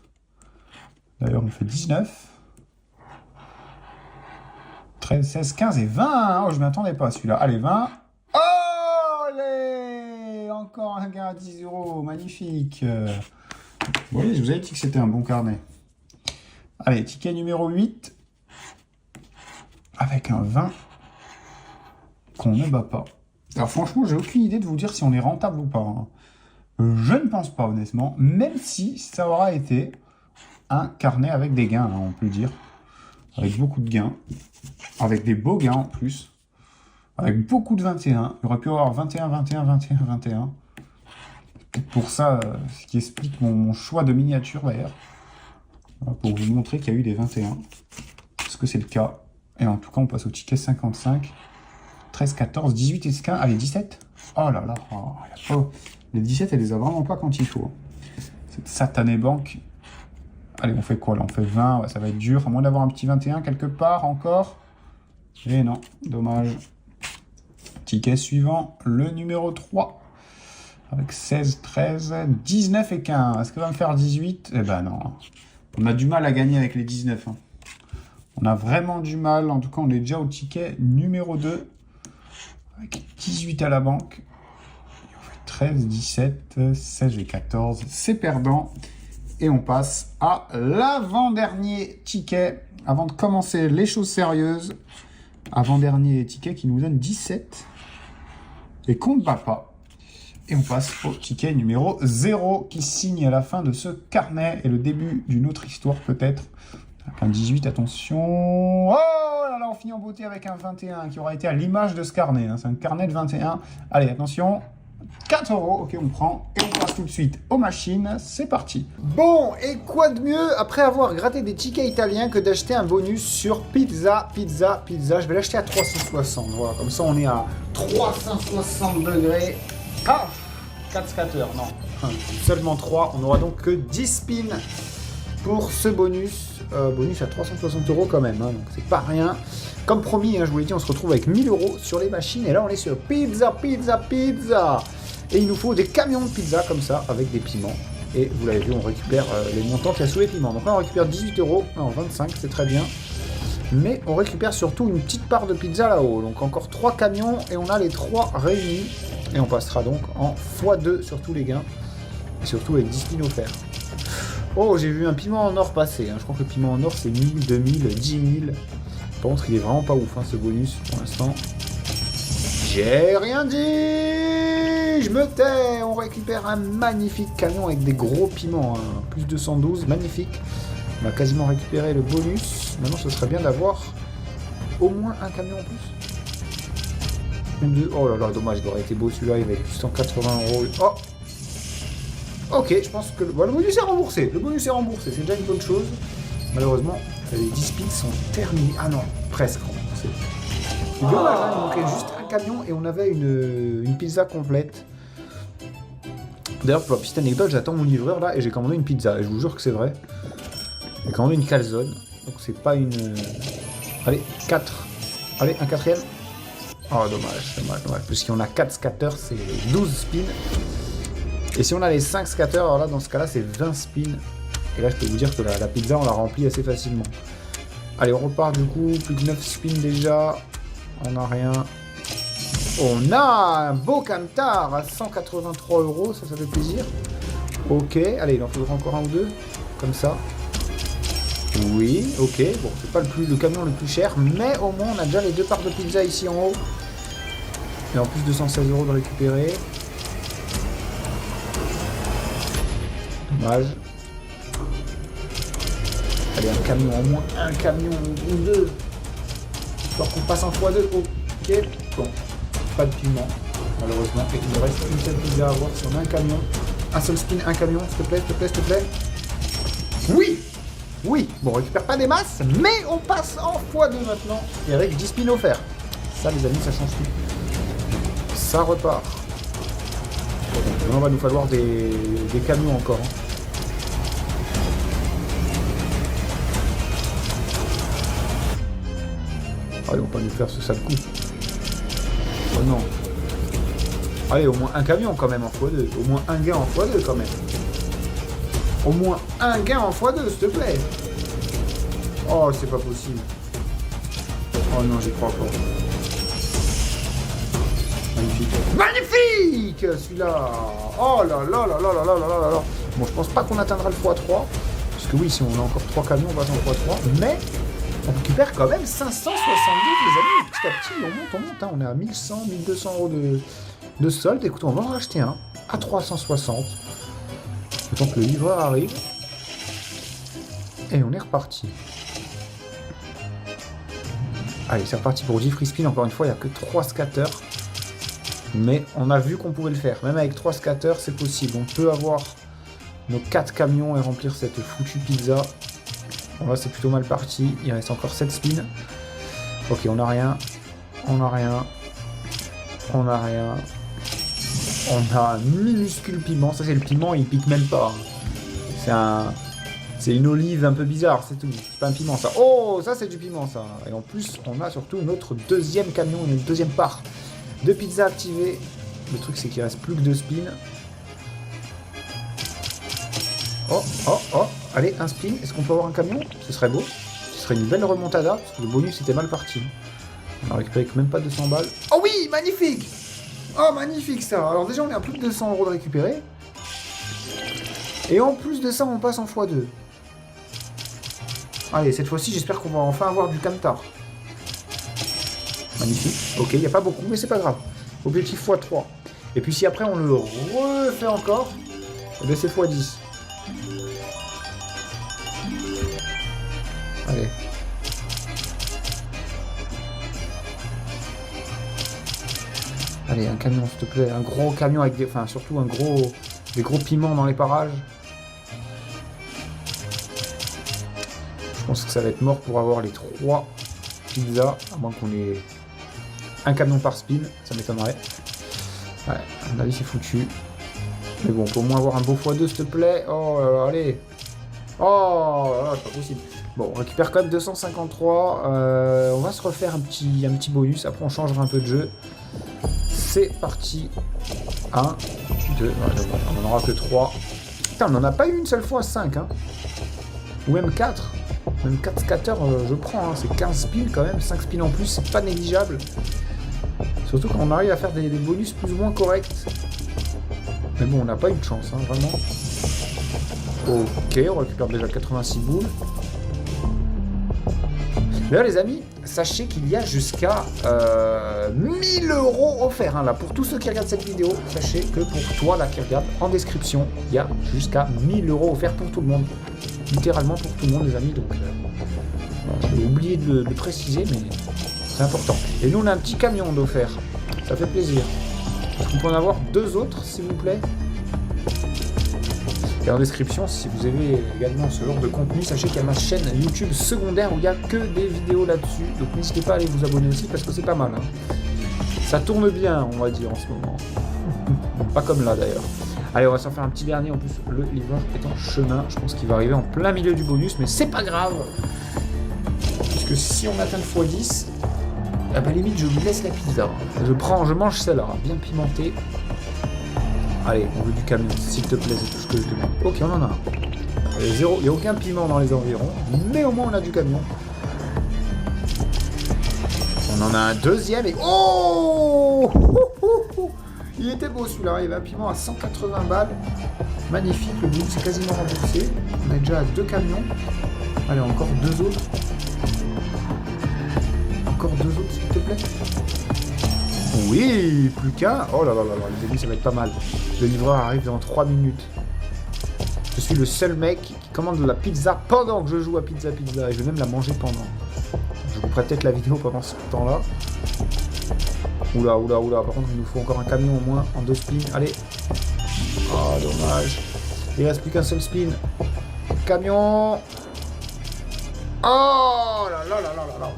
D'ailleurs, on fait 19. 13, 16, 15 et 20. Oh, je ne m'attendais pas à celui-là. Allez, 20. Oh, allez, encore un gain à 10 €. Magnifique. Vous voyez, je vous avais dit que c'était un bon carnet. Allez, ticket numéro 8. Avec un 20 qu'on ne bat pas. Alors franchement, j'ai aucune idée de vous dire si on est rentable ou pas, hein. Je ne pense pas, honnêtement. Même si ça aura été un carnet avec des gains, hein, on peut le dire. Avec beaucoup de gains. Avec des beaux gains en plus. Avec beaucoup de 21. Il aurait pu avoir 21, 21, 21, 21. C'est peut-être pour ça, ce qui explique mon choix de miniature d'ailleurs. Voilà, pour vous montrer qu'il y a eu des 21. Parce que c'est le cas. Et en tout cas, on passe au ticket 55. 13, 14, 18 et 15. Allez, 17. Oh là là. Oh, y a pas... Les 17, elle les a vraiment pas quand il faut. Cette satanée banque. Allez, on fait quoi là? On fait 20. Ouais, ça va être dur. À moins d'avoir un petit 21 quelque part encore. Et non, dommage. Ticket suivant, le numéro 3. Avec 16, 13, 19 et 15. Est-ce que va me faire 18? Eh ben non. On a du mal à gagner avec les 19. Hein. On a vraiment du mal. En tout cas, on est déjà au ticket numéro 2. Avec 18 à la banque. Et on fait 13, 17, 16 et 14. C'est perdant. Et on passe à l'avant-dernier ticket. Avant de commencer les choses sérieuses. Avant-dernier ticket qui nous donne 17. Et qu'on ne bat pas. Et on passe au ticket numéro 0 qui signe à la fin de ce carnet et le début d'une autre histoire peut-être. Avec un 18, attention. Oh là là, on finit en beauté avec un 21 qui aura été à l'image de ce carnet. Hein. C'est un carnet de 21. Allez, attention. 4 €, ok, on prend et on passe tout de suite aux machines. C'est parti. Bon, et quoi de mieux après avoir gratté des tickets italiens que d'acheter un bonus sur Pizza. Je vais l'acheter à 360. Voilà, comme ça on est à 360 degrés. Ah, 4 scatters, non. Seulement 3. On n'aura donc que 10 spins pour ce bonus. Bonus à 360 € quand même, hein, donc c'est pas rien. Comme promis, hein, je vous l'ai dit, on se retrouve avec 1000 € sur les machines. Et là, on est sur Pizza. Et il nous faut des camions de pizza comme ça, avec des piments. Et vous l'avez vu, on récupère les montants qu'il y a sous les piments. Donc là, on récupère 18 €. Non, 25, c'est très bien. Mais on récupère surtout une petite part de pizza là-haut. Donc encore 3 camions et on a les 3 réunis. Et on passera donc en x2 sur tous les gains. Et surtout avec 10 spins offerts. Oh, j'ai vu un piment en or passer. Hein. Je crois que le piment en or, c'est 1000, 2000, 10 000. Par contre, il est vraiment pas ouf, hein, ce bonus, pour l'instant. J'ai rien dit. Je me tais. On récupère un magnifique camion avec des gros piments. Hein. Plus 212, magnifique. On a quasiment récupéré le bonus. Maintenant, ce serait bien d'avoir au moins un camion en plus. Oh là là, dommage, il aurait été beau celui-là. Il va être 180 €. Oh. Ok, je pense que le bonus est remboursé. Le bonus est remboursé, c'est déjà une bonne chose. Malheureusement, les 10 spins sont terminés. Ah non, presque remboursé. C'est dommage, hein, il manquait juste un camion et on avait une pizza complète. D'ailleurs, pour la petite anecdote, j'attends mon livreur là et j'ai commandé une pizza. Et je vous jure que c'est vrai. J'ai commandé une calzone. Donc c'est pas une... Allez, 4. Allez, un quatrième. Oh, dommage. Parce qu'on a 4 scatters, c'est 12 spins. Et si on a les 5 scatters, alors là, dans ce cas-là, c'est 20 spins. Et là, je peux vous dire que la pizza, on la remplit assez facilement. Allez, on repart du coup. Plus que 9 spins déjà. On n'a rien. On a un beau camtar à 183 €. Ça fait plaisir. Ok. Allez, il en faudra encore un ou deux. Comme ça. Oui, ok. Bon, c'est pas le camion le plus cher. Mais au moins, on a déjà les 2 parts de pizza ici en haut. Et en plus, 216 € de récupérer. Dommage. Allez, un camion, au moins un camion ou deux. Histoire qu'on passe en x2. Ok. Bon, pas de piment, malheureusement. Et il me reste une seule pizza à avoir. Si on a un camion, un seul spin, un camion, s'il te plaît. Oui. Bon, on récupère pas des masses, mais on passe en x2 maintenant. Et avec 10 spins offerts. Ça, les amis, ça change tout. Ça repart. Maintenant, il va nous falloir des camions encore. Hein. Allez, on va nous faire ce sale coup. Oh non. Allez, au moins un camion quand même en x2. Au moins un gain en x2 quand même. Au moins un gain en x2, s'il te plaît. Oh, c'est pas possible. Oh non, j'y crois pas. Magnifique celui-là. Oh là là là là là là là là. Bon, je pense pas qu'on atteindra le x3. Parce que oui, si on a encore 3 camions, on va en x3. Mais on récupère quand même 572, les amis. Petit à petit, on monte. Hein. On est à 1100, 1200 € de solde. Écoute, on va en racheter un à 360. Le temps que le livreur arrive. Et on est reparti. Allez, c'est reparti pour 10 free spin. Encore une fois, il n'y a que 3 scatters. Mais on a vu qu'on pouvait le faire. Même avec 3 scatters, c'est possible. On peut avoir nos 4 camions et remplir cette foutue pizza. Bon, là, c'est plutôt mal parti. Il reste encore 7 spins. Ok, on n'a rien. On a un minuscule piment. Ça, c'est le piment, il pique même pas. C'est une olive un peu bizarre, c'est tout. C'est pas un piment, ça. Oh, ça, c'est du piment, ça. Et en plus, on a surtout notre deuxième camion, une deuxième part de pizza activée. Le truc, c'est qu'il reste plus que 2 spins. Oh. Allez, un spin. Est-ce qu'on peut avoir un camion? Ce serait beau. Ce serait une belle remontada, parce que le bonus était mal parti. On a récupéré même pas 200 balles. Oh oui, magnifique! Oh, magnifique ça. Alors déjà, on est à plus de 200 € de récupérer. Et en plus de ça, on passe en x2. Allez, cette fois-ci, j'espère qu'on va enfin avoir du camtar. Magnifique. Ok, il n'y a pas beaucoup, mais c'est pas grave. Objectif x3. Et puis si après, on le refait encore, eh bien, c'est x10. Allez. Allez, un camion, s'il te plaît. Un gros camion avec des... Enfin, surtout des gros piments dans les parages. Je pense que ça va être mort pour avoir les 3 pizzas. À moins qu'on ait un camion par spin. Ça m'étonnerait. Ouais, à mon avis, c'est foutu. Mais bon, on peut au moins avoir un beau x2, s'il te plaît. Oh là là, allez. Oh là là, c'est pas possible. Bon, on récupère quand même 253. On va se refaire un petit bonus. Après, on changera un peu de jeu. C'est parti. 1, 2, on n'en aura que 3. Putain, on n'en a pas eu une seule fois 5. Hein. Ou même 4. Même 4 scatters, je prends. Hein. C'est 15 spins quand même. 5 spins en plus, c'est pas négligeable. Surtout quand on arrive à faire des bonus plus ou moins corrects. Mais bon, on n'a pas eu de chance, hein, vraiment. Ok, on récupère déjà 86 boules. D'ailleurs, les amis, sachez qu'il y a jusqu'à 1000 € offerts. Hein, là, pour tous ceux qui regardent cette vidéo, sachez que pour toi, là, qui regarde, en description, il y a jusqu'à 1000 € offerts pour tout le monde. Littéralement pour tout le monde, les amis. Donc, j'ai oublié de le préciser, mais c'est important. Et nous, on a un petit camion d'offert. Ça fait plaisir. Est-ce qu'on peut en avoir 2 autres, s'il vous plaît? Et en description, si vous avez également ce genre de contenu, sachez qu'il y a ma chaîne YouTube secondaire où il n'y a que des vidéos là-dessus. Donc n'hésitez pas à aller vous abonner aussi parce que c'est pas mal. Hein. Ça tourne bien, on va dire, en ce moment. Pas comme là, d'ailleurs. Allez, on va s'en faire un petit dernier. En plus, le livreur est en chemin. Je pense qu'il va arriver en plein milieu du bonus, mais c'est pas grave. Puisque si on atteint le x10, ah bah limite, je vous laisse la pizza. Je mange celle-là, bien pimentée. Allez, on veut du camion, s'il te plaît, c'est tout ce que je demande. Ok, on en a un. Il n'y a aucun piment dans les environs, mais au moins on a du camion. On en a un deuxième et... Oh, il était beau celui-là, il y avait un piment à 180 balles. Magnifique, le bout, c'est quasiment remboursé. On est déjà à 2 camions. Allez, encore 2 autres. Encore 2 autres, s'il te plaît. Oui, plus qu'un. Oh là là là là, les amis, ça va être pas mal. Le livreur arrive dans 3 minutes. Je suis le seul mec qui commande de la pizza pendant que je joue à Pizza Pizza. Et je vais même la manger pendant. Je vous ferai peut-être la vidéo pendant ce temps-là. Oula, oula, oula. Par contre, il nous faut encore un camion au moins en 2 spins. Allez. Oh, dommage. Il reste plus qu'un seul spin. Camion. Oh là là là là là là.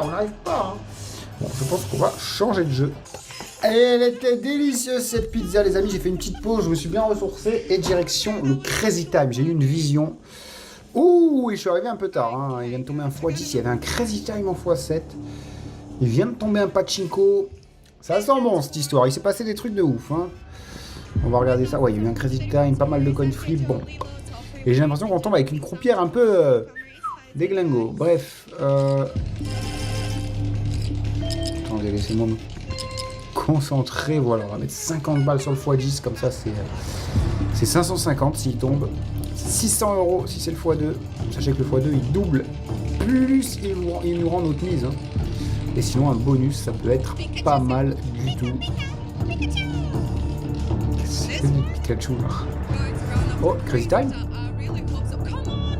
On n'arrive pas. Hein. Bon, je pense qu'on va changer de jeu. Elle était délicieuse cette pizza, les amis. J'ai fait une petite pause, je me suis bien ressourcé. Et direction le Crazy Time. J'ai eu une vision. Ouh, et je suis arrivé un peu tard. Hein. Il vient de tomber un x10. Il y avait un Crazy Time en x7. Il vient de tomber un Pachinko. Ça sent bon cette histoire. Il s'est passé des trucs de ouf. Hein. On va regarder ça. Ouais, il y a eu un Crazy Time, pas mal de coin flip. Bon. Et j'ai l'impression qu'on tombe avec une croupière un peu déglingo. Bref. Attendez, laissez-moi me concentrer. Voilà, on va mettre 50 balles sur le x10. Comme ça, c'est 550 s'il tombe. 600 € si c'est le x2. Sachez que le x2, il double. Plus il nous rend notre mise. Hein. Et sinon, un bonus, ça peut être pas mal du tout. C'est le Pikachu là. Oh, Crazy Time.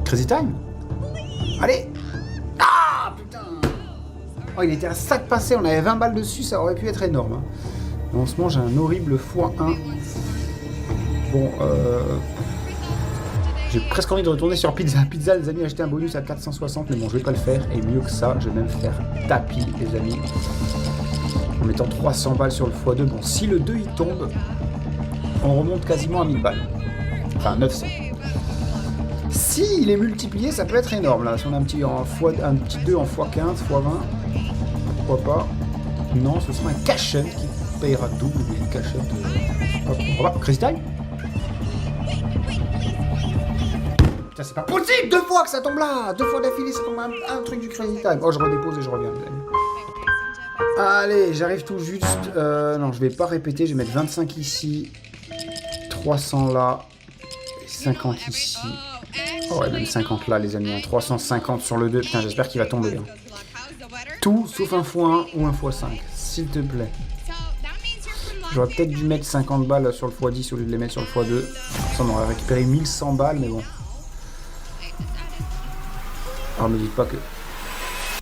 Crazy Time. Allez. Ah, putain. Oh, il était à 5 passés, on avait 20 balles dessus, ça aurait pu être énorme. Hein. Mais en ce moment, j'ai un horrible x1. Bon, j'ai presque envie de retourner sur Pizza. Pizza, les amis, acheter un bonus à 460, mais bon, je vais pas le faire. Et mieux que ça, je vais même faire tapis, les amis. En mettant 300 balles sur le x2. Bon, si le 2 il tombe, on remonte quasiment à 1000 balles. Enfin, 900. Si il est multiplié, ça peut être énorme. Là, si on a un petit 2 en x15, x20, pourquoi pas. Non, ce sera un cachette qui payera double. Une cachette. Hop, Crazy Time. Putain, c'est pas possible! 2 fois que ça tombe là! 2 fois d'affilée, ça tombe un truc du Crazy Time. Oh, je redépose et je reviens, les amis. Allez, j'arrive tout juste. Non, je vais pas répéter. Je vais mettre 25 ici. 300 là. 50 ici. Oh ouais, même 50 là, les amis. 350 sur le 2. Putain, j'espère qu'il va tomber. Hein. Tout sauf un x1 ou un x5. S'il te plaît. J'aurais peut-être dû mettre 50 balles sur le x10 au lieu de les mettre sur le x2. Ça, on aurait récupéré 1100 balles, mais bon. Alors, me dites pas que...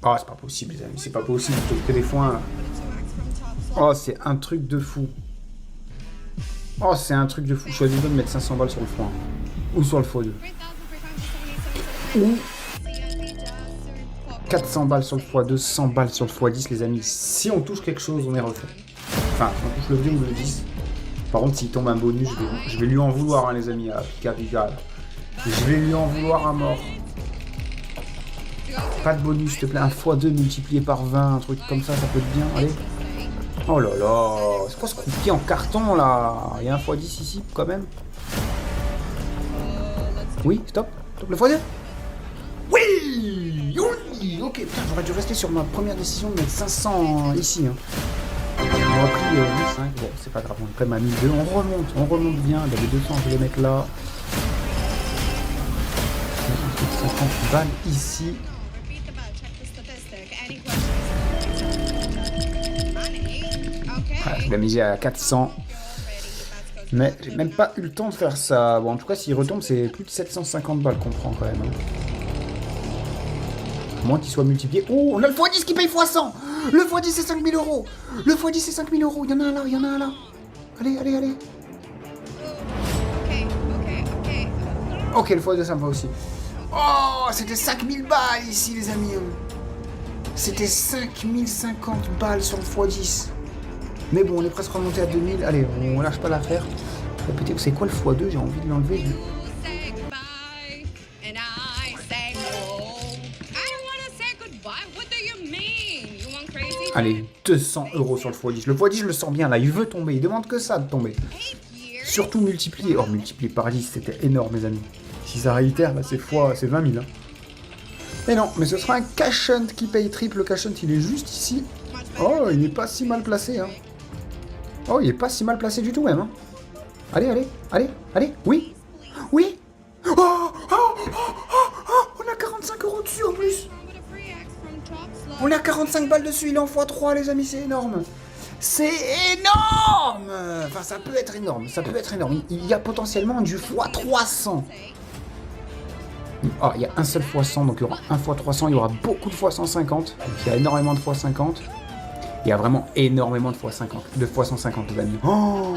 Oh, c'est pas possible, les amis. C'est pas possible. Que des fois... Oh, c'est un truc de fou. Oh, c'est un truc de fou. Je choisis de mettre 500 balles sur le x1. Ou sur le x2. Ou 400 balles sur le x2, 100 balles sur le x10, les amis. Si on touche quelque chose, on est refait. Enfin, on touche le 2 ou le 10. Par contre, s'il tombe un bonus, je vais lui en vouloir, hein, les amis. À Pika Pika. Je vais lui en vouloir à mort. Pas de bonus, s'il te plaît. Un x2 multiplié par 20, un truc comme ça, ça peut être bien. Allez. Oh là là. C'est quoi ce croupier en carton, là? Il y a un x10 ici, quand même. Oui, stop. Stop le x2. Oui. Oui. Ok, putain, j'aurais dû rester sur ma première décision de mettre 500 ici. Hein. On a pris 1005. Bon, c'est pas grave, on est quand même à 1002. On remonte bien. Il y avait 200, je vais les mettre là. 50 balles ici. Ah, je l'ai mis à 400. Mais j'ai même pas eu le temps de faire ça. Bon, en tout cas, s'il retombe, c'est plus de 750 balles qu'on prend quand même. Hein. À moins qu'il soit multiplié. Oh, on a le x10 qui paye x100. Le x10 c'est 5000 euros. Le x10 c'est 5000 euros. Il y en a un là, il y en a un là. Allez, allez, allez. Ok, le x2 ça me va aussi. Oh, c'était 5000 balles ici, les amis. C'était 5050 balles sur le x10. Mais bon, on est presque remonté à 2000. Allez, on lâche pas l'affaire. Répétez, c'est quoi le x2? J'ai envie de l'enlever. Allez, 200 euros sur le x10. Le x10, je le sens bien là. Il veut tomber. Il demande que ça de tomber. Surtout multiplié. Oh, multiplié par 10, c'était énorme, mes amis. Si ça réitère, là, c'est 20 000. Hein. Mais non, mais ce sera un cash hunt qui paye triple. Le cash hunt, il est juste ici. Oh, il n'est pas si mal placé. Hein. Oh, il est pas si mal placé du tout, même. Hein. Allez, allez, allez, allez. Oui, oui. Oh, oh, oh, oh, on a 45 euros dessus en plus. On a 45 balles dessus. Il est en x3, les amis, c'est énorme. C'est énorme. Enfin, ça peut être énorme. Ça peut être énorme. Il y a potentiellement du x300. Ah, il y a un seul x100, donc il y aura un x300, il y aura beaucoup de x150. Donc il y a énormément de x50. Il y a vraiment énormément de x50. De x150, les amis. Oh,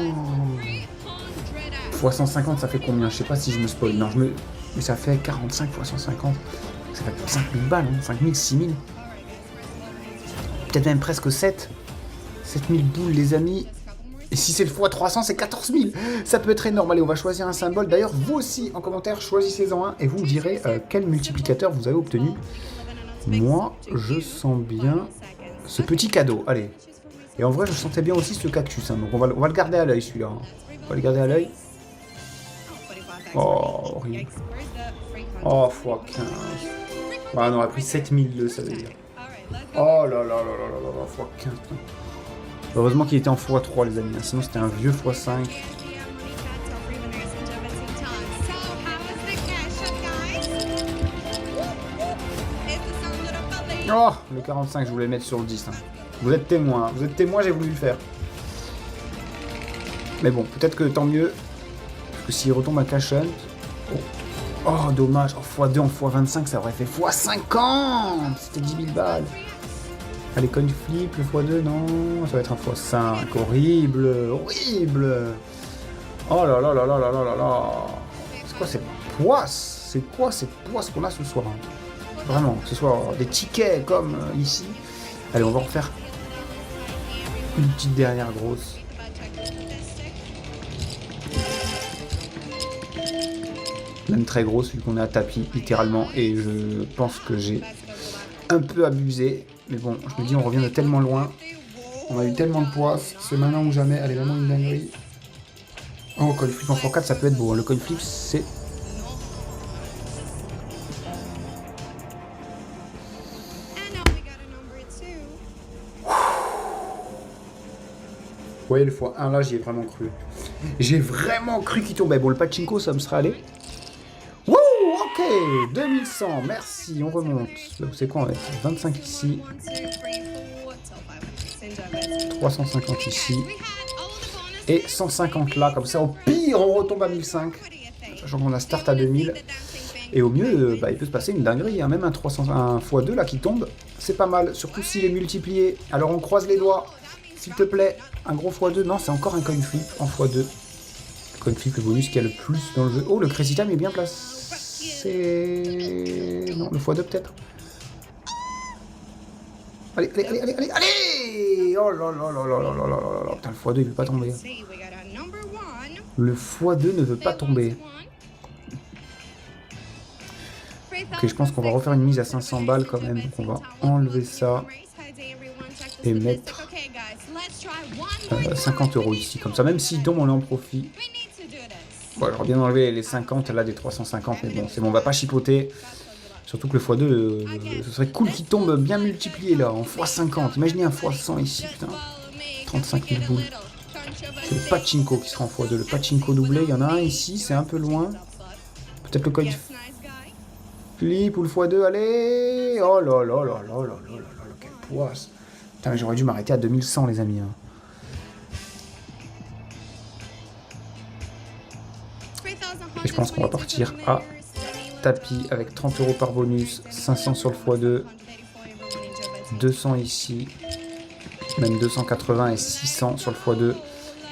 x150, ça fait combien? Je sais pas si je me spoil. Non, mais ça fait 45 x150. Ça fait 5000 balles, hein. 5000, 6000. Peut-être même presque 7. 7000 boules, les amis. Et si c'est le x300, c'est 14 000. Ça peut être énorme. Allez, on va choisir un symbole. D'ailleurs, vous aussi, en commentaire, choisissez-en un et vous me direz quel multiplicateur vous avez obtenu. Moi, je sens bien ce petit cadeau. Allez. Et en vrai, je sentais bien aussi ce cactus. Hein. Donc, on va le garder à l'œil, celui-là. Hein. On va le garder à l'œil. Oh, horrible. Oh, x15. Ouais, on aurait pris 7002, ça veut dire. Oh là là là là là là là, x15. Heureusement qu'il était en x3, les amis. Sinon, c'était un vieux x5. Oh, le 45, je voulais le mettre sur le 10. Hein. Vous êtes témoin. Vous êtes témoin, j'ai voulu le faire. Mais bon, peut-être que tant mieux. Parce que s'il retombe à cash hunt... Oh, dommage. Oh, x2 en x25, ça aurait fait x50. C'était 10 000 balles. Allez, coin flip, le x2, non, ça va être un x5, horrible, horrible. Oh là là là là là là là là. C'est quoi cette poisse? C'est quoi cette poisse qu'on a ce soir? Vraiment, ce soir, des tickets comme ici. Allez, on va refaire une petite dernière grosse. Même très grosse, vu qu'on est à tapis, littéralement, et je pense que j'ai un peu abusé. Mais bon, je me dis, on revient de tellement loin. On a eu tellement de poisse. C'est maintenant ou jamais. Allez, maintenant une dinguerie. Oh, coin flip en x4, ça peut être beau. Hein. Le coin flip, c'est... voyez le x1 là, j'y ai vraiment cru. J'ai vraiment cru qu'il tombait. Bon, le pachinko, ça me serait allé. Wouh, ok, 2100, merci, on remonte. C'est quoi, on va être 25 ici. 350 ici. Et 150 là, comme ça, au pire, on retombe à 1005. Sachant qu'on a start à 2000. Et au mieux, il peut se passer une dinguerie, hein. Même un x2 là qui tombe, c'est pas mal, surtout s'il est multiplié. Alors on croise les doigts, s'il te plaît, un gros x2, non c'est encore un coin flip en x2. Le coin flip, le bonus qui a le plus dans le jeu. Oh, le crazy time est bien placé. Non, le x2 peut-être. Allez, allez, allez, allez, allez, allez. Oh là là là là là là là là là. Putain, le x2 il veut pas tomber. Le x2 ne veut pas tomber. Ok, je pense qu'on va refaire une mise à 500 balles quand même. Donc on va enlever ça et mettre 50 € ici. Comme ça, même s'il tombe, on est en profit. Bon, j'aurais bien enlevé les 50 là des 350, mais bon, c'est bon, on va pas chipoter. Surtout que le x2, ce serait cool qu'il tombe bien multiplié là, en x50. Imaginez un x100 ici, putain. 35 000 boules. C'est le pachinko qui sera en x2. Le pachinko doublé, il y en a un ici, c'est un peu loin. Peut-être le coin flip ou le x2, allez. Oh là là là là là là là là, quelle poisse. Putain, mais j'aurais dû m'arrêter à 2100 les amis. Hein. Et je pense qu'on va partir à tapis avec 30 € par bonus, 500 sur le x2, 200 ici, même 280 et 600 sur le x2.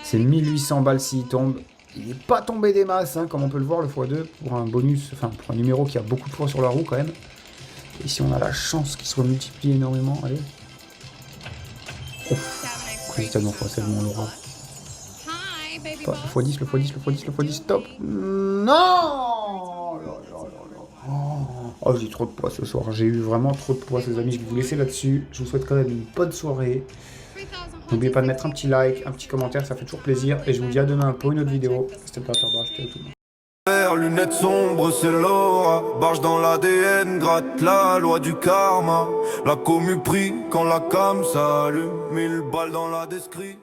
C'est 1800 balles s'il tombe. Il n'est pas tombé des masses, hein, comme on peut le voir, le x2, pour un bonus, enfin pour un numéro qui a beaucoup de fois sur la roue quand même. Et si on a la chance qu'il soit multiplié énormément, allez. Ouf, tellement c'est bon, on l'aura. Le x10, le x10, le x10, le x10, stop. Non. Oh, j'ai trop de poids ce soir. J'ai eu vraiment trop de poids, les amis. Je vais vous laisser là-dessus. Je vous souhaite quand même une bonne soirée. N'oubliez pas de mettre un petit like, un petit commentaire, ça fait toujours plaisir. Et je vous dis à demain pour une autre vidéo. C'était le Peur Barge, c'était tout le monde. Lunettes sombres, c'est l'aura. Barge dans l'ADN, gratte la loi du karma. La commu prie quand la cam s'allume. 1000 balles dans la description.